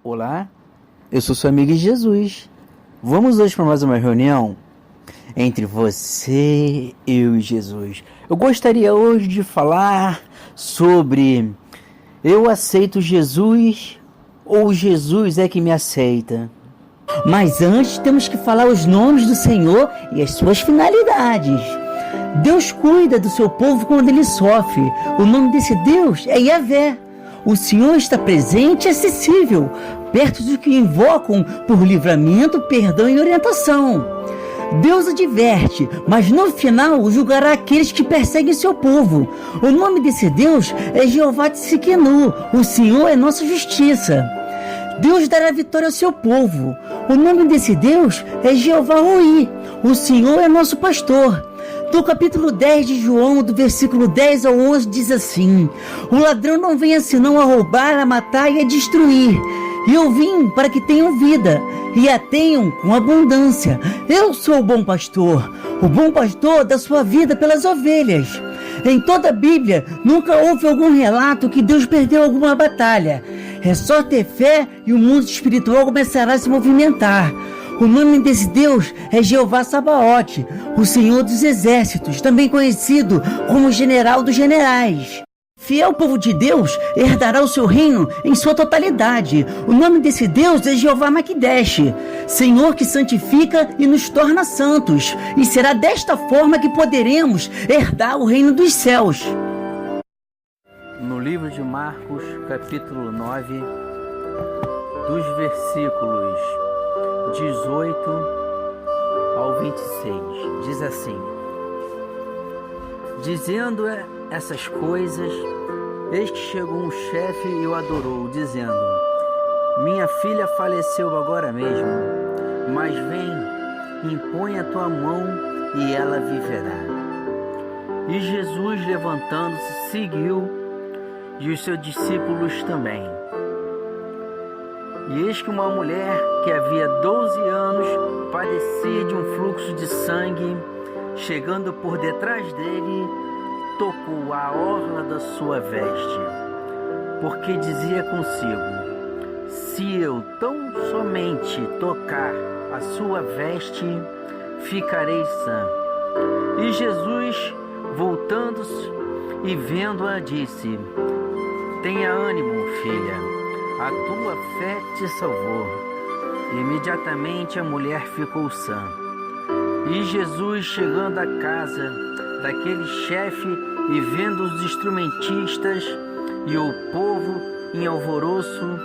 Olá, eu sou seu amigo Jesus. Vamos hoje para mais uma reunião entre você, eu e Jesus. Eu gostaria hoje de falar sobre eu aceito Jesus ou Jesus é que me aceita. Mas antes temos que falar os nomes do Senhor e as suas finalidades. Deus cuida do seu povo quando ele sofre. O nome desse Deus é Yahvé. O Senhor está presente e acessível, perto dos que invocam por livramento, perdão e orientação. Deus adverte, mas no final julgará aqueles que perseguem seu povo. O nome desse Deus é Jeová Tsidkenu. O Senhor é nossa justiça. Deus dará vitória ao seu povo. O nome desse Deus é Jeová Roi. O Senhor é nosso pastor. No capítulo 10 de João, do versículo 10 ao 11, diz assim: o ladrão não vem senão a roubar, a matar e a destruir. E eu vim para que tenham vida, e a tenham com abundância. Eu sou o bom pastor dá sua vida pelas ovelhas. Em toda a Bíblia, nunca houve algum relato que Deus perdeu alguma batalha. É só ter fé e o mundo espiritual começará a se movimentar. O nome desse Deus é Jeová Sabaote, o Senhor dos Exércitos, também conhecido como General dos Generais. Fiel povo de Deus herdará o seu reino em sua totalidade. O nome desse Deus é Jeová Maquidesh, Senhor que santifica e nos torna santos. E será desta forma que poderemos herdar o reino dos céus. No livro de Marcos, capítulo 9, dos versículos 18 ao 26, diz assim: dizendo essas coisas, eis que chegou um chefe e o adorou, dizendo: minha filha faleceu agora mesmo, mas vem, impõe a tua mão e ela viverá. E Jesus, levantando-se, seguiu, e os seus discípulos também. E eis que uma mulher que havia 12 anos padecia de um fluxo de sangue, chegando por detrás dele, tocou a orla da sua veste, porque dizia consigo: se eu tão somente tocar a sua veste, ficarei sã. E Jesus, voltando-se e vendo-a, disse: tenha ânimo, filha, a tua fé te salvou. Imediatamente a mulher ficou sã. E Jesus, chegando à casa daquele chefe e vendo os instrumentistas e o povo em alvoroço,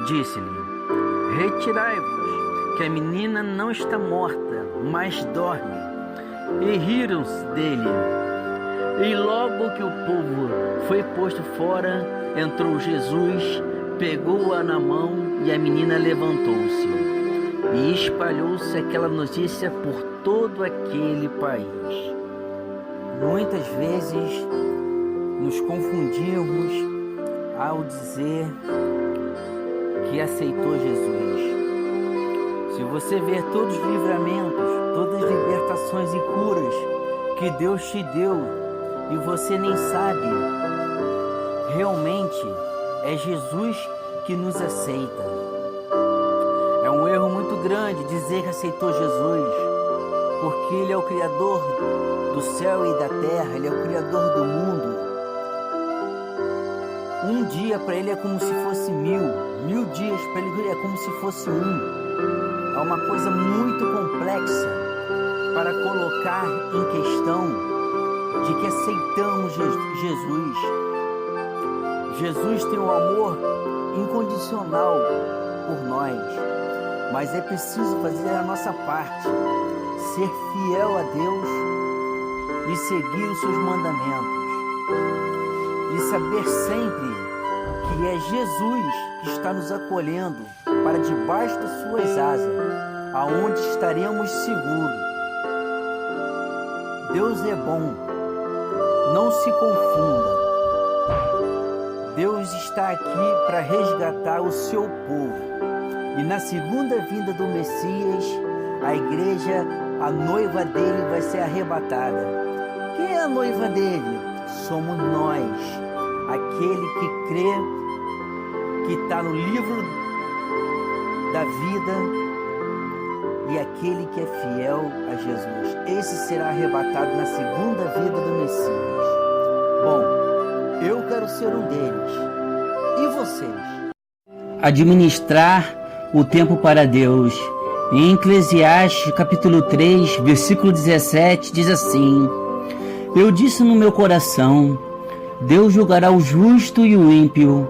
disse-lhe: retirai-vos, que a menina não está morta, mas dorme. E riram-se dele. E logo que o povo foi posto fora, entrou Jesus, pegou-a na mão e a menina levantou-se. E espalhou-se aquela notícia por todo aquele país. Muitas vezes nos confundimos ao dizer que aceitou Jesus. Se você ver todos os livramentos, todas as libertações e curas que Deus te deu e você nem sabe, realmente é Jesus que nos aceita. É um erro muito grande dizer que aceitou Jesus, porque Ele é o Criador do céu e da terra, Ele é o Criador do mundo. Um dia para Ele é como se fosse 1000 dias para Ele é como se fosse um. É uma coisa muito complexa para colocar em questão de que aceitamos Jesus. Jesus tem um amor incondicional por nós, mas é preciso fazer a nossa parte, ser fiel a Deus e seguir os seus mandamentos, e saber sempre que é Jesus que está nos acolhendo para debaixo das suas asas, aonde estaremos seguros. Deus é bom, não se confunda. Deus está aqui para resgatar o seu povo. E na segunda vinda do Messias, a igreja, a noiva dele vai ser arrebatada. Quem é a noiva dele? Somos nós. Aquele que crê, que está no livro da vida e aquele que é fiel a Jesus. Esse será arrebatado na segunda vida do Messias. Bom, eu quero ser um deles. E vocês? Administrar o tempo para Deus. Em Eclesiastes capítulo 3, versículo 17, diz assim: Eu disse no meu coração, Deus julgará o justo e o ímpio,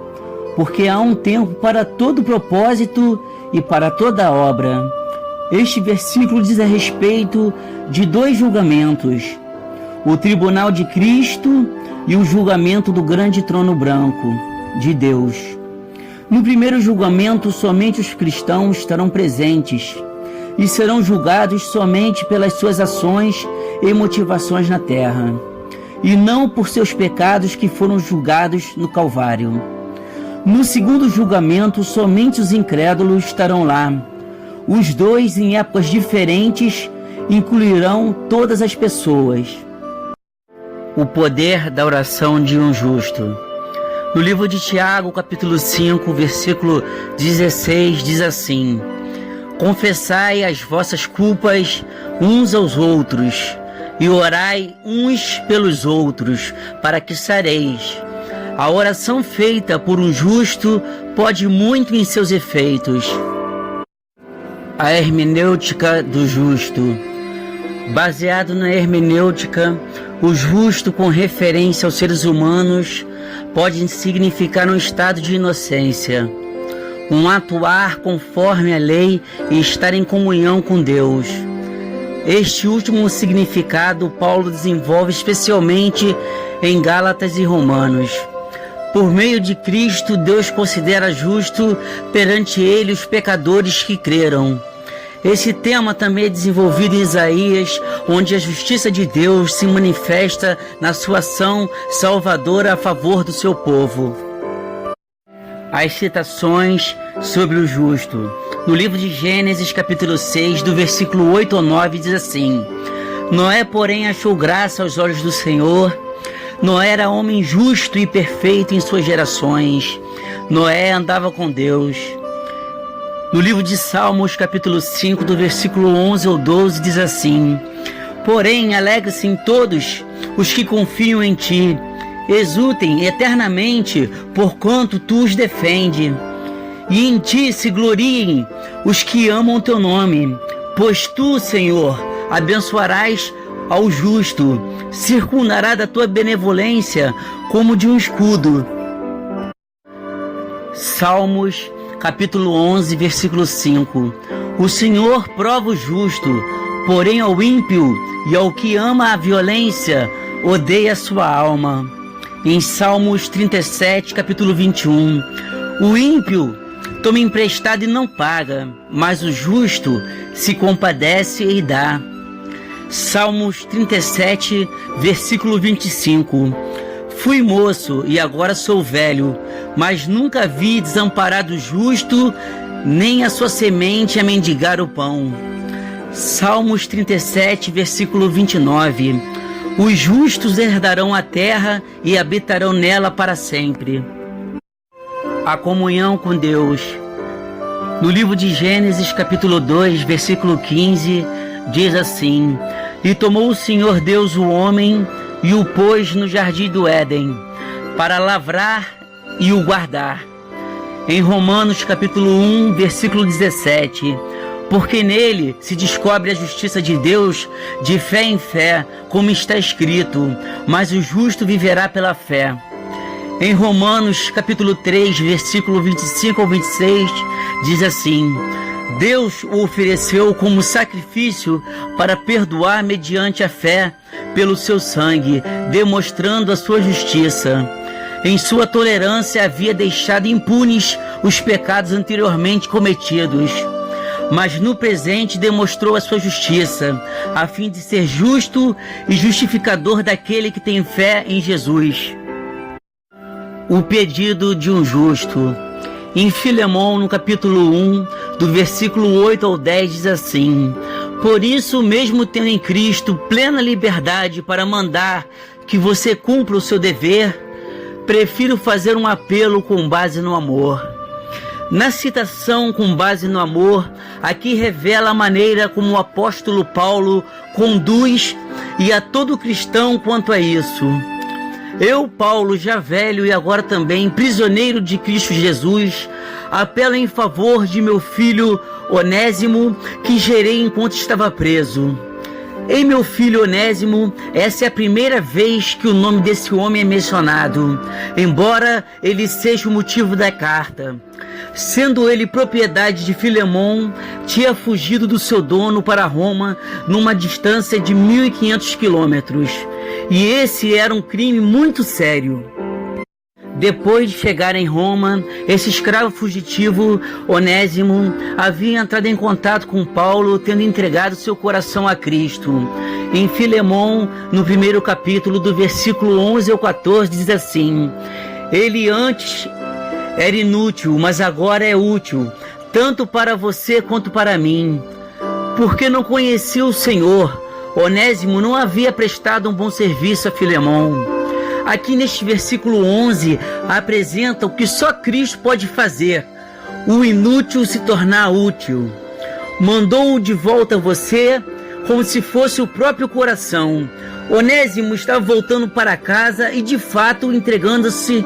porque há um tempo para todo propósito e para toda obra. Este versículo diz a respeito de dois julgamentos: o tribunal de Cristo e o julgamento do grande trono branco de Deus. No primeiro julgamento, somente os cristãos estarão presentes e serão julgados somente pelas suas ações e motivações na terra, e não por seus pecados que foram julgados no Calvário. No segundo julgamento, somente os incrédulos estarão lá. Os dois, em épocas diferentes, incluirão todas as pessoas. O poder da oração de um justo. No livro de Tiago, capítulo 5, versículo 16, diz assim: Confessai as vossas culpas uns aos outros, e orai uns pelos outros, para que sareis. A oração feita por um justo pode muito em seus efeitos. A hermenêutica do justo. Baseado na hermenêutica, o justo, com referência aos seres humanos, pode significar um estado de inocência, um atuar conforme a lei e estar em comunhão com Deus. Este último significado Paulo desenvolve especialmente em Gálatas e Romanos. Por meio de Cristo, Deus considera justo perante ele os pecadores que creram. Esse tema também é desenvolvido em Isaías, onde a justiça de Deus se manifesta na sua ação salvadora a favor do seu povo. As citações sobre o justo. No livro de Gênesis, capítulo 6, do versículo 8 ao 9, diz assim: Noé, porém, achou graça aos olhos do Senhor. Noé era homem justo e perfeito em suas gerações. Noé andava com Deus. No livro de Salmos, capítulo 5, do versículo 11 ao 12, diz assim: Porém, alegrem-se todos os que confiam em ti, exultem eternamente, porquanto tu os defende. E em ti se gloriem os que amam teu nome, pois tu, Senhor, abençoarás ao justo, circundará da tua benevolência como de um escudo. Salmos, capítulo 11, versículo 5. O Senhor prova o justo, porém ao ímpio e ao que ama a violência, odeia a sua alma. Em Salmos 37, capítulo 21. O ímpio toma emprestado e não paga, mas o justo se compadece e dá. Salmos 37, versículo 25. Fui moço e agora sou velho, mas nunca vi desamparado o justo, nem a sua semente a mendigar o pão. Salmos 37, versículo 29. Os justos herdarão a terra e habitarão nela para sempre. A comunhão com Deus. No livro de Gênesis, capítulo 2, versículo 15, diz assim: E tomou o Senhor Deus o homem e o pôs no jardim do Éden, para lavrar e o guardar. Em Romanos, capítulo 1, versículo 17, porque nele se descobre a justiça de Deus de fé em fé, como está escrito, mas o justo viverá pela fé. Em Romanos, capítulo 3, versículo 25 ao 26, diz assim: Deus o ofereceu como sacrifício para perdoar mediante a fé pelo seu sangue, demonstrando a sua justiça. Em sua tolerância havia deixado impunes os pecados anteriormente cometidos, mas no presente demonstrou a sua justiça, a fim de ser justo e justificador daquele que tem fé em Jesus. O pedido de um justo. Em Filemão, no capítulo 1, do versículo 8 ao 10, diz assim: Por isso, mesmo tendo em Cristo plena liberdade para mandar que você cumpra o seu dever, prefiro fazer um apelo com base no amor. Na citação com base no amor, aqui revela a maneira como o apóstolo Paulo conduz e a todo cristão quanto a isso. Eu, Paulo, já velho e agora também prisioneiro de Cristo Jesus, apelo em favor de meu filho Onésimo, que gerei enquanto estava preso. Ei, meu filho Onésimo, essa é a primeira vez que o nome desse homem é mencionado, embora ele seja o motivo da carta. Sendo ele propriedade de Filemon, tinha fugido do seu dono para Roma numa distância de 1.500 quilômetros. E esse era um crime muito sério. Depois de chegar em Roma, esse escravo fugitivo, Onésimo, havia entrado em contato com Paulo, tendo entregado seu coração a Cristo. Em Filemon, no primeiro capítulo, do versículo 11 ao 14, diz assim: ele antes era inútil, mas agora é útil, tanto para você quanto para mim. Porque não conhecia o Senhor, Onésimo não havia prestado um bom serviço a Filemon. Aqui neste versículo 11, apresenta o que só Cristo pode fazer: o inútil se tornar útil. Mandou-o de volta a você, como se fosse o próprio coração. Onésimo estava voltando para casa e de fato entregando-se,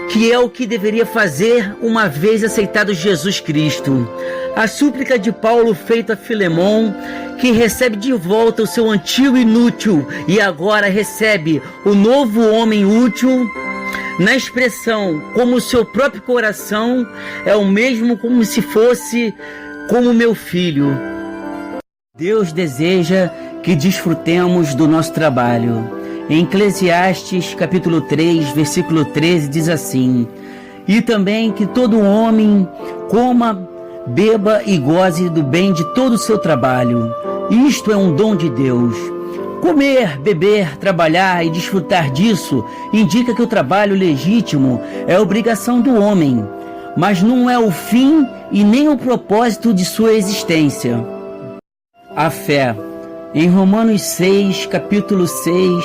que é o que deveria fazer uma vez aceitado Jesus Cristo. A súplica de Paulo feita a Filemon, que recebe de volta o seu antigo inútil e agora recebe o novo homem útil, na expressão como o seu próprio coração, é o mesmo como se fosse como meu filho. Deus deseja que desfrutemos do nosso trabalho. Em Eclesiastes capítulo 3, versículo 13 diz assim: e também que todo homem coma, beba e goze do bem de todo o seu trabalho. Isto é um dom de Deus. Comer, beber, trabalhar e desfrutar disso indica que o trabalho legítimo é obrigação do homem, mas não é o fim e nem o propósito de sua existência. A fé. Em Romanos 6, capítulo 6,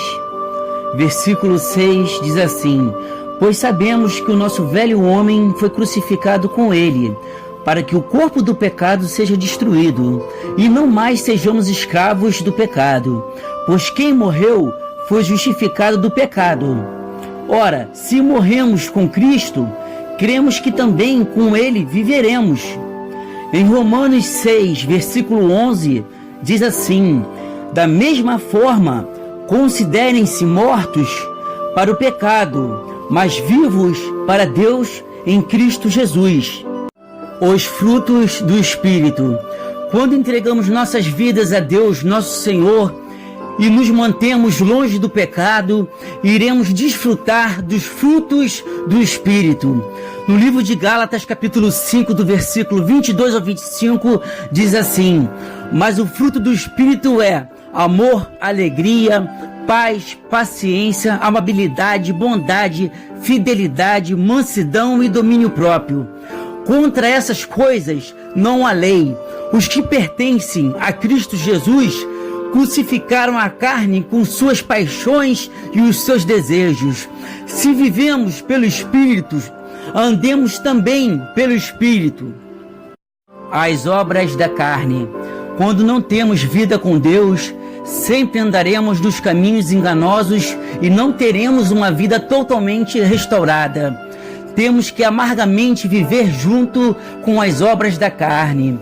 versículo 6 diz assim: pois sabemos que o nosso velho homem foi crucificado com ele, para que o corpo do pecado seja destruído, e não mais sejamos escravos do pecado, pois quem morreu foi justificado do pecado. Ora, se morremos com Cristo, cremos que também com ele viveremos. Em Romanos 6, versículo 11, diz assim: da mesma forma, considerem-se mortos para o pecado, mas vivos para Deus em Cristo Jesus. Os frutos do Espírito. Quando entregamos nossas vidas a Deus, nosso Senhor, e nos mantemos longe do pecado, iremos desfrutar dos frutos do Espírito. No livro de Gálatas, capítulo 5, do versículo 22 ao 25, diz assim: mas o fruto do Espírito é amor, alegria, paz, paciência, amabilidade, bondade, fidelidade, mansidão e domínio próprio. Contra essas coisas não há lei. Os que pertencem a Cristo Jesus crucificaram a carne com suas paixões e os seus desejos. Se vivemos pelo Espírito, andemos também pelo Espírito. As obras da carne. Quando não temos vida com Deus, sempre andaremos nos caminhos enganosos e não teremos uma vida totalmente restaurada. Temos que amargamente viver junto com as obras da carne.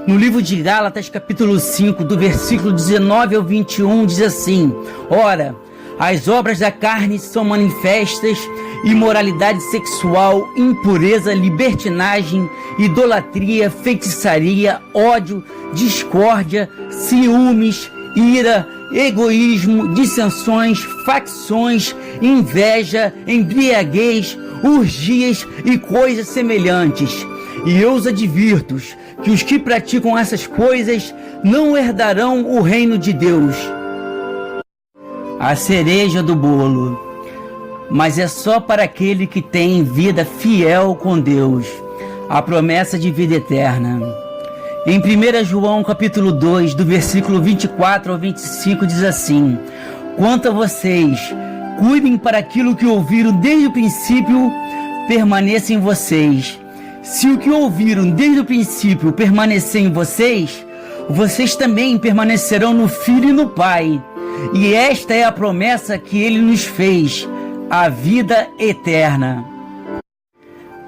No livro de Gálatas, capítulo 5, do versículo 19 ao 21, diz assim: ora, as obras da carne são manifestas: imoralidade sexual, impureza, libertinagem, idolatria, feitiçaria, ódio, discórdia, ciúmes, ira, egoísmo, dissensões, facções, inveja, embriaguez, orgias e coisas semelhantes. E eu os advirto que os que praticam essas coisas não herdarão o reino de Deus. A cereja do bolo. Mas é só para aquele que tem vida fiel com Deus, a promessa de vida eterna. Em 1 João capítulo 2, do versículo 24 ao 25, diz assim: quanto a vocês, cuidem para aquilo que ouviram desde o princípio permaneça em vocês. Se o que ouviram desde o princípio permanecer em vocês, vocês também permanecerão no Filho e no Pai. E esta é a promessa que Ele nos fez, a vida eterna.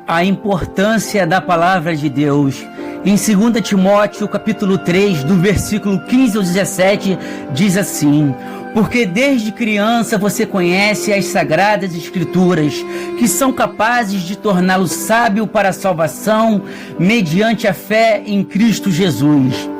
A importância da palavra de Deus. Em 2 Timóteo, capítulo 3, do versículo 15 ao 17, diz assim: porque desde criança você conhece as sagradas escrituras, que são capazes de torná-lo sábio para a salvação, mediante a fé em Cristo Jesus.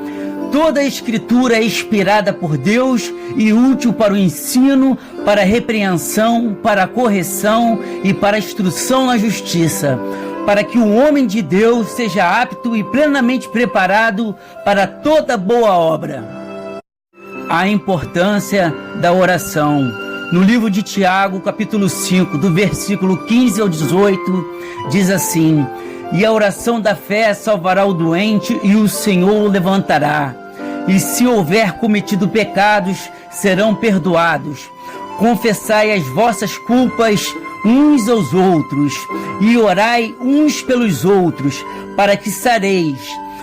Toda a escritura é inspirada por Deus e útil para o ensino, para a repreensão, para a correção e para a instrução na justiça, para que o homem de Deus seja apto e plenamente preparado para toda boa obra. A importância da oração. No livro de Tiago, capítulo 5, do versículo 15 ao 18, diz assim: e a oração da fé salvará o doente e o Senhor o levantará. E se houver cometido pecados, serão perdoados. Confessai as vossas culpas uns aos outros, e orai uns pelos outros, para que sareis.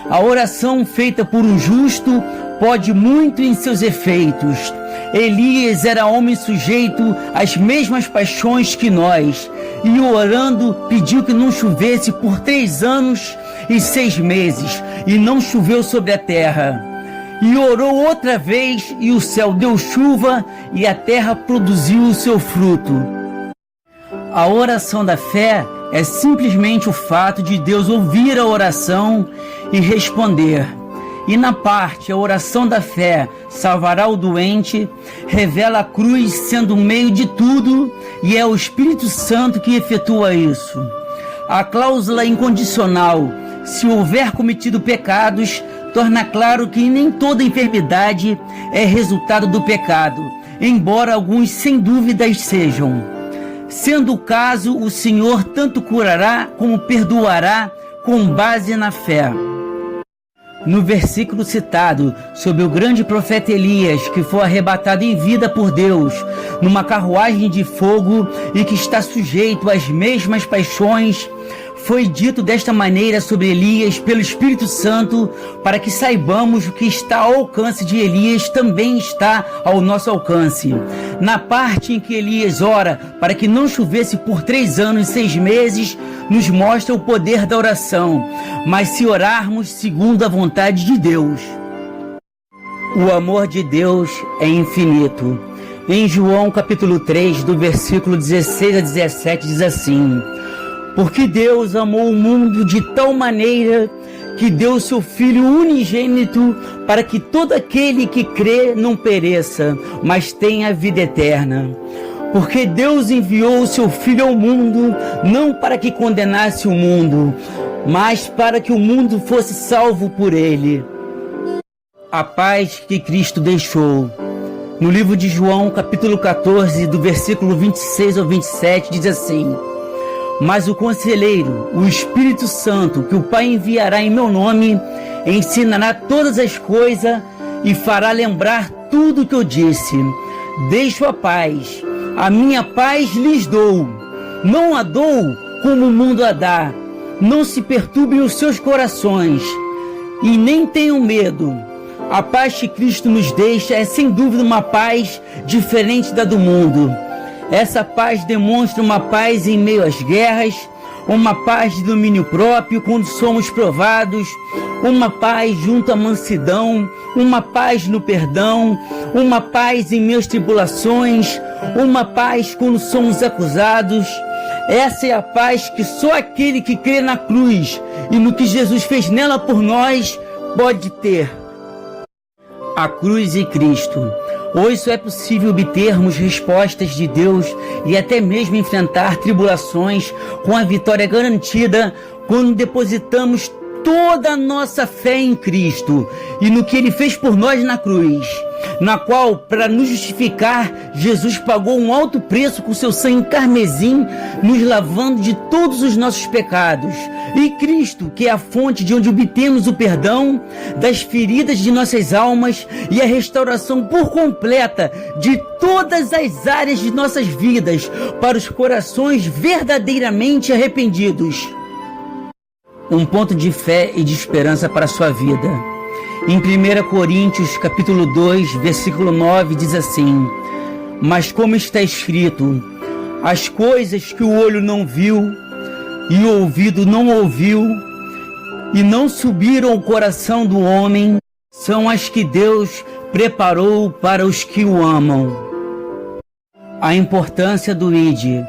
A oração feita por um justo pode muito em seus efeitos. Elias era homem sujeito às mesmas paixões que nós, e orando pediu que não chovesse por 3 anos e 6 meses, e não choveu sobre a terra. E orou outra vez, e o céu deu chuva, e a terra produziu o seu fruto. A oração da fé é simplesmente o fato de Deus ouvir a oração e responder. E na parte, a oração da fé salvará o doente, revela a cruz sendo o meio de tudo, e é o Espírito Santo que efetua isso. A cláusula incondicional, se houver cometido pecados, torna claro que nem toda enfermidade é resultado do pecado, embora alguns sem dúvidas sejam. Sendo o caso, o Senhor tanto curará como perdoará com base na fé. No versículo citado, sobre o grande profeta Elias, que foi arrebatado em vida por Deus, numa carruagem de fogo e que está sujeito às mesmas paixões, foi dito desta maneira sobre Elias pelo Espírito Santo, para que saibamos o que está ao alcance de Elias também está ao nosso alcance. Na parte em que Elias ora para que não chovesse por 3 anos e 6 meses, nos mostra o poder da oração, mas se orarmos segundo a vontade de Deus. O amor de Deus é infinito. Em João capítulo 3, do versículo 16 a 17, diz assim: porque Deus amou o mundo de tal maneira que deu seu Filho unigênito, para que todo aquele que crê não pereça, mas tenha a vida eterna. Porque Deus enviou o seu Filho ao mundo, não para que condenasse o mundo, mas para que o mundo fosse salvo por ele. A paz que Cristo deixou. No livro de João, capítulo 14, do versículo 26 ao 27, diz assim: mas o Conselheiro, o Espírito Santo, que o Pai enviará em meu nome, ensinará todas as coisas e fará lembrar tudo o que eu disse. Deixo a paz, a minha paz lhes dou. Não a dou como o mundo a dá. Não se perturbem os seus corações e nem tenham medo. A paz que Cristo nos deixa é sem dúvida uma paz diferente da do mundo. Essa paz demonstra uma paz em meio às guerras, uma paz de domínio próprio quando somos provados, uma paz junto à mansidão, uma paz no perdão, uma paz em meio às tribulações, uma paz quando somos acusados. Essa é a paz que só aquele que crê na cruz e no que Jesus fez nela por nós pode ter. A cruz e Cristo. Hoje só é possível obtermos respostas de Deus e até mesmo enfrentar tribulações com a vitória garantida quando depositamos toda a nossa fé em Cristo e no que Ele fez por nós na cruz, na qual, para nos justificar, Jesus pagou um alto preço com seu sangue carmesim, nos lavando de todos os nossos pecados. E Cristo, que é a fonte de onde obtemos o perdão das feridas de nossas almas e a restauração por completa de todas as áreas de nossas vidas para os corações verdadeiramente arrependidos. um ponto de fé e de esperança para a sua vida. Em 1 Coríntios, capítulo 2, versículo 9, diz assim: mas como está escrito, as coisas que o olho não viu e o ouvido não ouviu e não subiram ao coração do homem, são as que Deus preparou para os que o amam. A importância do ID.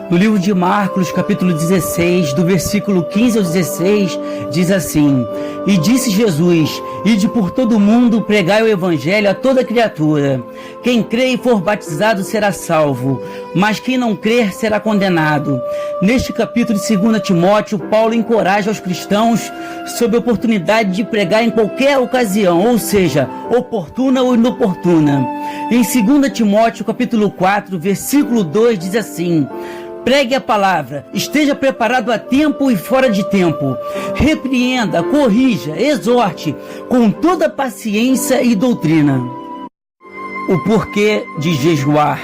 No livro de Marcos, capítulo 16, do versículo 15 ao 16, diz assim: e disse Jesus: ide por todo o mundo, pregai o evangelho a toda criatura. Quem crê e for batizado será salvo, mas quem não crer será condenado. Neste capítulo de 2 Timóteo, Paulo encoraja os cristãos sobre a oportunidade de pregar em qualquer ocasião, ou seja, oportuna ou inoportuna. Em 2 Timóteo, capítulo 4, versículo 2, diz assim: pregue a palavra, esteja preparado a tempo e fora de tempo. Repreenda, corrija, exorte com toda paciência e doutrina. O porquê de jejuar.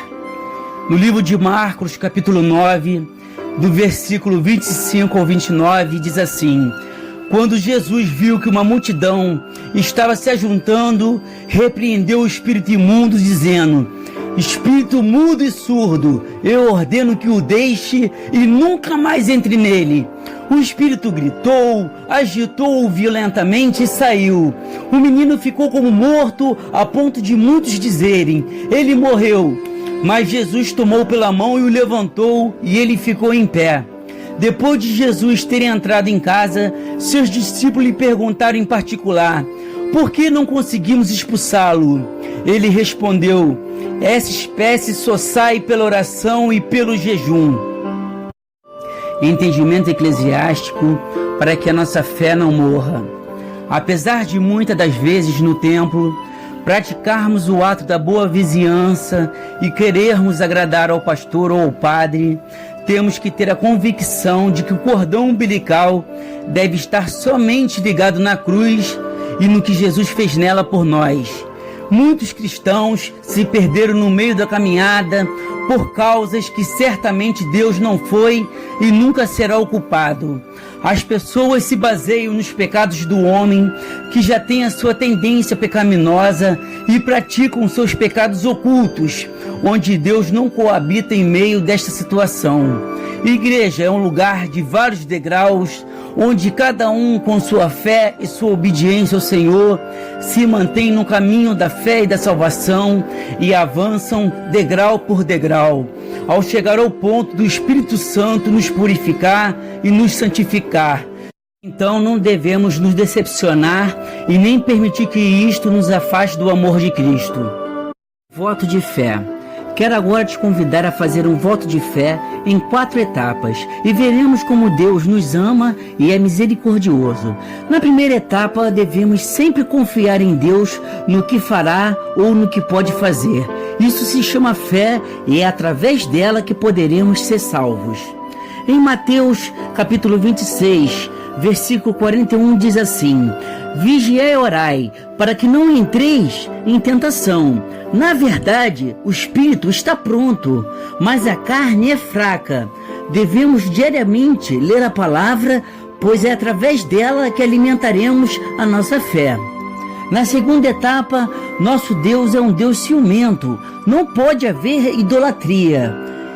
No livro de Marcos, capítulo 9, do versículo 25 ao 29, diz assim: quando Jesus viu que uma multidão estava se ajuntando, repreendeu o espírito imundo, dizendo: espírito mudo e surdo, eu ordeno que o deixe e nunca mais entre nele. O espírito gritou, agitou-o violentamente e saiu. O menino ficou como morto, a ponto de muitos dizerem: ele morreu. Mas Jesus tomou pela mão e o levantou, e ele ficou em pé. Depois de Jesus ter entrado em casa, seus discípulos lhe perguntaram em particular: por que não conseguimos expulsá-lo? Ele respondeu: essa espécie só sai pela oração e pelo jejum. Entendimento eclesiástico para que a nossa fé não morra. Apesar de muitas das vezes no templo praticarmos o ato da boa vizinhança e querermos agradar ao pastor ou ao padre, temos que ter a convicção de que o cordão umbilical deve estar somente ligado na cruz e no que Jesus fez nela por nós. Muitos cristãos se perderam no meio da caminhada por causas que certamente Deus não foi e nunca será o culpado. As pessoas se baseiam nos pecados do homem, que já tem a sua tendência pecaminosa, e praticam seus pecados ocultos, onde Deus não coabita em meio desta situação. Igreja é um lugar de vários degraus, onde cada um, com sua fé e sua obediência ao Senhor, se mantém no caminho da fé e da salvação e avançam degrau por degrau, ao chegar ao ponto do Espírito Santo nos purificar e nos santificar. Então não devemos nos decepcionar e nem permitir que isto nos afaste do amor de Cristo. Voto de fé. Quero agora te convidar a fazer um voto de fé em 4 etapas e veremos como Deus nos ama e é misericordioso. Na primeira etapa, devemos sempre confiar em Deus no que fará ou no que pode fazer. Isso se chama fé e é através dela que poderemos ser salvos. Em Mateus capítulo 26, versículo 41 diz assim: vigiai e orai, para que não entreis em tentação. Na verdade, o espírito está pronto, mas a carne é fraca. Devemos diariamente ler a palavra, pois é através dela que alimentaremos a nossa fé. Na segunda etapa, nosso Deus é um Deus ciumento. Não pode haver idolatria.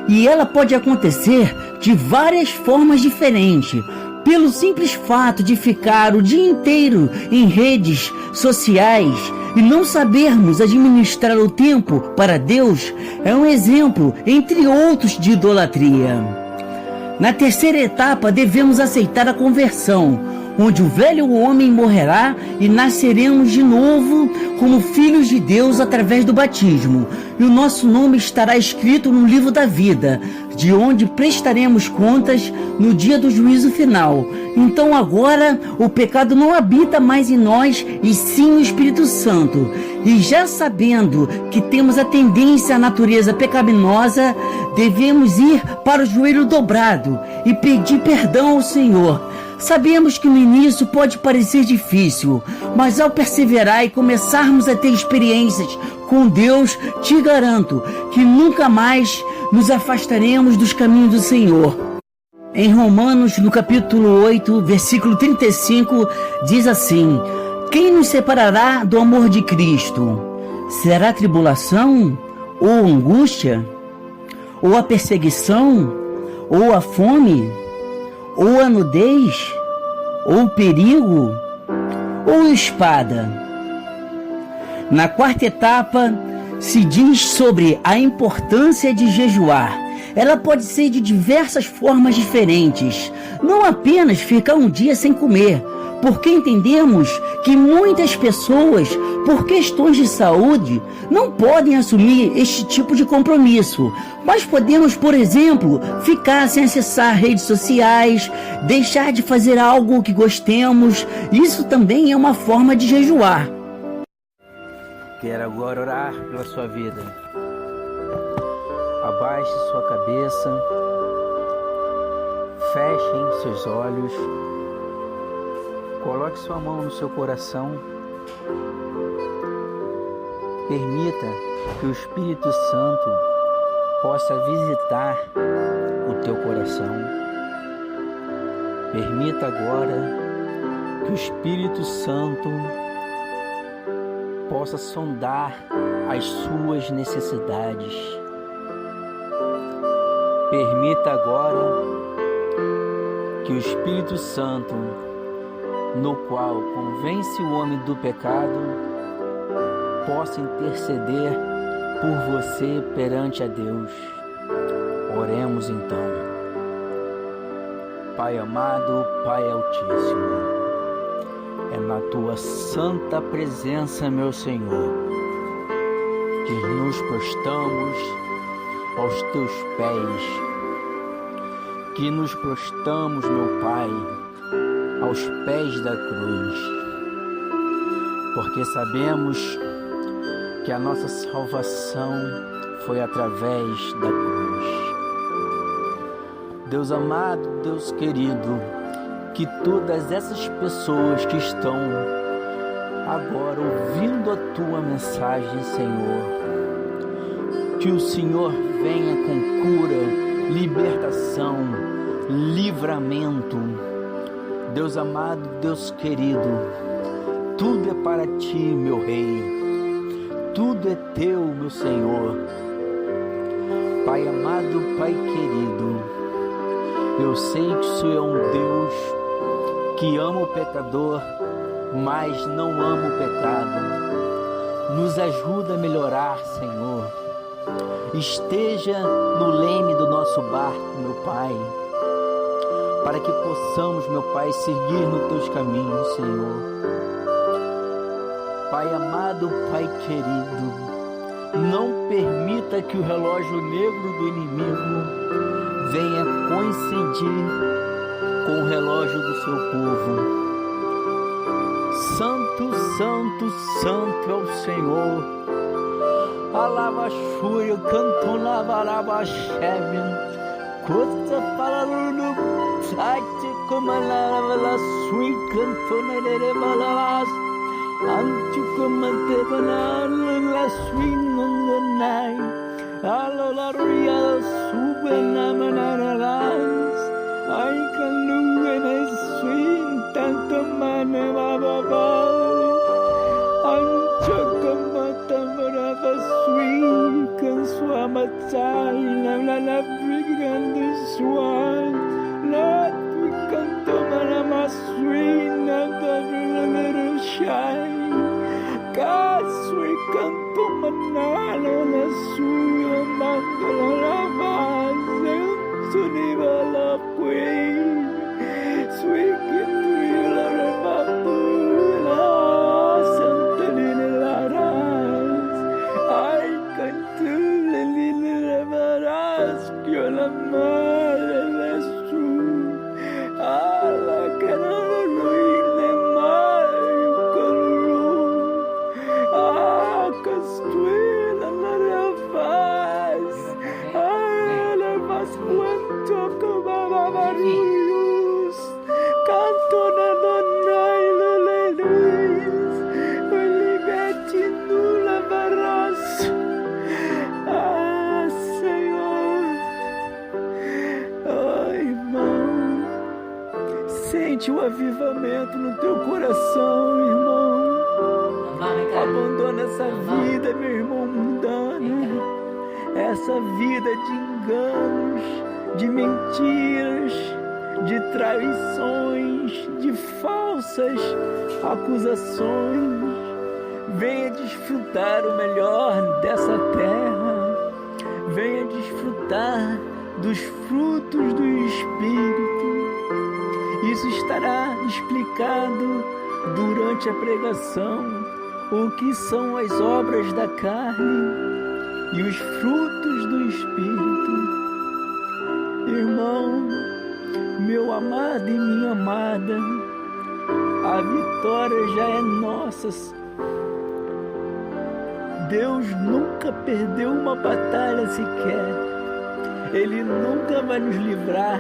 E ela pode acontecer de várias formas diferentes. Pelo simples fato de ficar o dia inteiro em redes sociais e não sabermos administrar o tempo para Deus, é um exemplo, entre outros, de idolatria. Na terceira etapa, devemos aceitar a conversão, onde o velho homem morrerá e nasceremos de novo como filhos de Deus através do batismo, e o nosso nome estará escrito no livro da vida, de onde prestaremos contas no dia do juízo final. Então agora o pecado não habita mais em nós, e sim o Espírito Santo. E já sabendo que temos a tendência à natureza pecaminosa, devemos ir para o joelho dobrado e pedir perdão ao Senhor. Sabemos que no início pode parecer difícil, mas ao perseverar e começarmos a ter experiências com Deus, te garanto que nunca mais nos afastaremos dos caminhos do Senhor. Em Romanos, no capítulo 8, versículo 35, diz assim: quem nos separará do amor de Cristo? Será tribulação? Ou angústia? Ou a perseguição? Ou a fome? Ou a nudez? Ou perigo? Ou espada? Na quarta etapa, se diz sobre a importância de jejuar. Ela pode ser de diversas formas diferentes, não apenas ficar um dia sem comer, porque entendemos que muitas pessoas, por questões de saúde, não podem assumir este tipo de compromisso. Mas podemos, por exemplo, ficar sem acessar redes sociais, deixar de fazer algo que gostemos. Isso também é uma forma de jejuar. Quero agora orar pela sua vida. Abaixe sua cabeça, fechem seus olhos, coloque sua mão no seu coração, permita que o Espírito Santo possa visitar o teu coração. Permita agora que o Espírito Santo possa sondar as suas necessidades. Permita agora que o Espírito Santo, no qual convence o homem do pecado, possa interceder por você perante a Deus. Oremos então. Pai amado, Pai altíssimo, é na tua santa presença, meu Senhor, que nos prostramos aos teus pés, que nos prostramos, meu Pai, aos pés da cruz, porque sabemos que a nossa salvação foi através da cruz. Deus amado, Deus querido, que todas essas pessoas que estão agora ouvindo a tua mensagem, Senhor, que o Senhor venha com cura, libertação, livramento. Deus amado, Deus querido, tudo é para ti, meu Rei, tudo é teu, meu Senhor. Pai amado, Pai querido, eu sei que o Senhor é um Deus que ama o pecador, mas não ama o pecado. Nos ajuda a melhorar, Senhor. Esteja no leme do nosso barco, meu Pai, para que possamos, meu Pai, seguir nos teus caminhos, Senhor. Pai amado, Pai querido, não permita que o relógio negro do inimigo venha coincidir com o relógio do seu povo. Santo, santo, santo é o Senhor. Alava Shuri, canto lava Shevin, costa falaruno, site como lava sui, canto nere balas, anti como te banal la sui non the night, alla ria sube na manaras, ai calu en sui, tanto mane baba, ancho como sui con sua mazzai la brigando sua la tu canto ma sui na da shai ca sui canto manalo la sua mangola la base suniva la qui sui che tu la repapula santalina la ras ai canto le varas que la madre le su alla canano le mai coloro a castuela la ravas essa vida, meu irmão, mundana, essa vida de enganos, de mentiras, de traições, de falsas acusações. Venha desfrutar o melhor dessa terra. Venha desfrutar dos frutos do Espírito. Isso estará explicado durante a pregação. O que são as obras da carne e os frutos do Espírito. Irmão, meu amado e minha amada, a vitória já é nossa. Deus nunca perdeu uma batalha sequer. Ele nunca vai nos livrar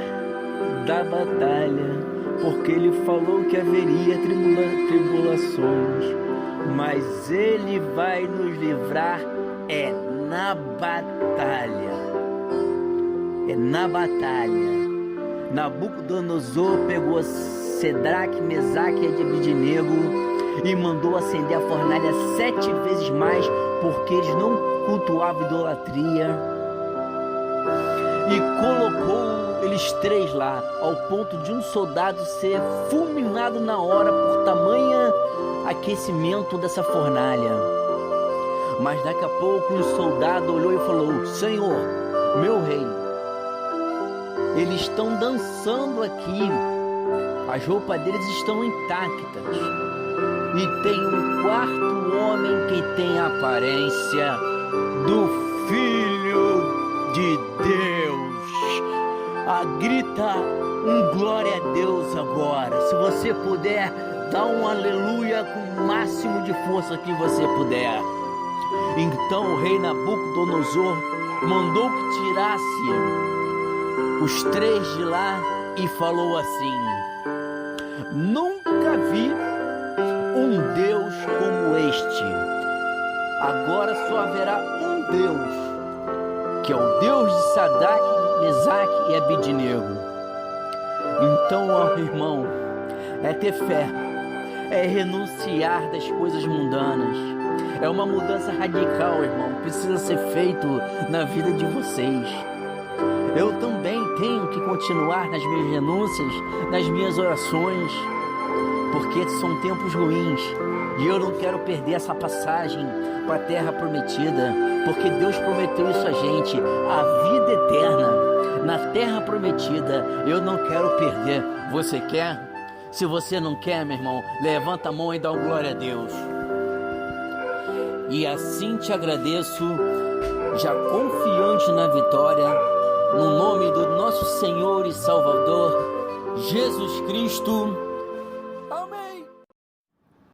da batalha, porque Ele falou que haveria tribulações, mas Ele vai nos livrar na batalha. É na batalha. Nabucodonosor pegou Cedraque, Mesaque e Abednego e mandou acender a fornalha 7 vezes mais, porque eles não cultuavam idolatria, e colocou eles 3 lá, ao ponto de um soldado ser fulminado na hora por tamanho aquecimento dessa fornalha. Mas daqui a pouco um soldado olhou e falou: Senhor, meu rei, eles estão dançando aqui, as roupas deles estão intactas, e tem um 4º homem que tem a aparência do Filho de Deus. Grita um glória a Deus agora. Se você puder, dá um aleluia com o máximo de força que você puder. Então o rei Nabucodonosor mandou que tirasse os 3 de lá e falou assim: nunca vi um Deus como este. Agora só haverá um Deus, que é o Deus de Sadraque, Mesaque e Abednego. Então, ó, irmão, é ter fé, é renunciar das coisas mundanas. É uma mudança radical, irmão, precisa ser feito na vida de vocês. Eu também tenho que continuar nas minhas renúncias, nas minhas orações, porque são tempos ruins e eu não quero perder essa passagem para a terra prometida, porque Deus prometeu isso a gente, a vida eterna na terra prometida. Eu não quero perder. Você quer? Se você não quer, meu irmão, levanta a mão e dá uma glória a Deus. E assim te agradeço, já confiante na vitória, no nome do nosso Senhor e Salvador Jesus Cristo.